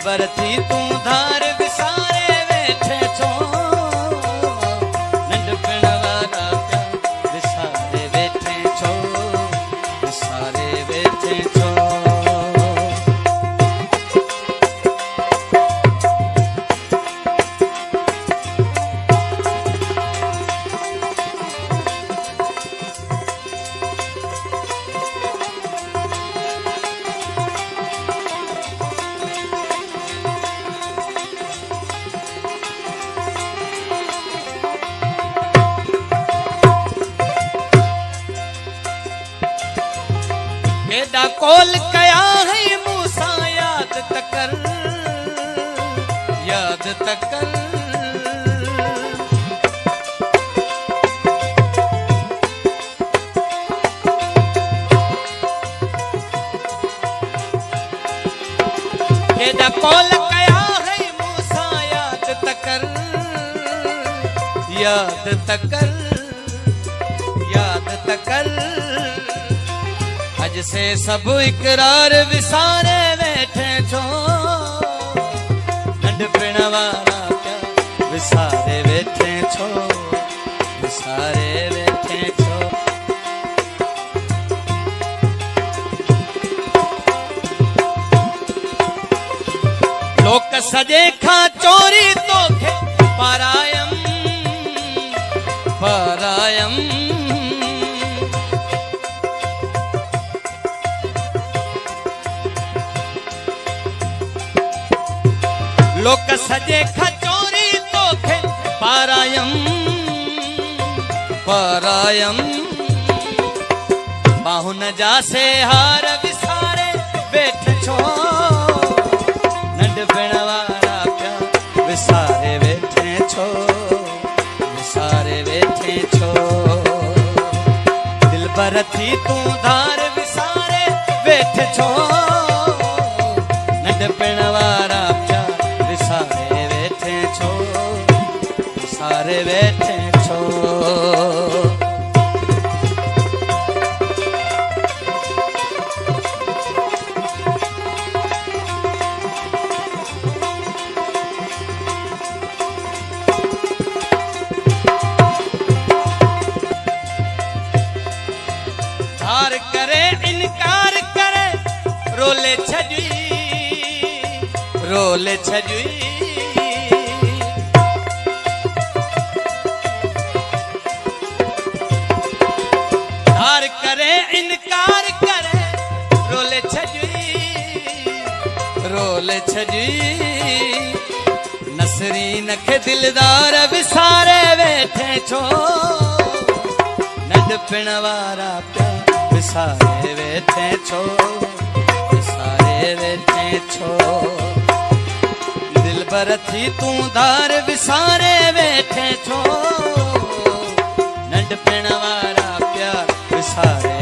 दिलबर थी तू धार विसारे वेठे छो नंढपण वारा प्यार विसारे वेठे छो विसारे वेठे छो। केदा कॉल कया है मूसा याद तकर याद तकर केदा कॉल कया है मूसा याद तकर याद तकर याद तकर। अज से सब इकरार विसारे वेठे छो नंढपण वारा प्यार विसारे वेठे छो विसारे वेठे छो। लोक सजे खां चोरी तोखे पारायम पारायम लोक सजे खचोरी तोखे पारायम पारायम। बाहुन जा से हार विसारे वेठे छो नंढपण वारा प्यार विसारे वेठे छो विसारे वेठे छो। दिलबर थी तू धार विसारे वेठे छो नंढपण वारा विसारे वेठे छो विसारे वेठे छो। धार करे इनकार करे रोले छजुई रोले छजुई। धार करे इनकार करे रोले छजुई रोले छजुई। नसरीन खे दिलदार विसारे वेठे छो नंढपण वारा प्यार विसारे वेठे छो विसारे वेठे छो। दिलबर थी तू धार विसारे वेठे छो नंढपण वारा प्यार विसारे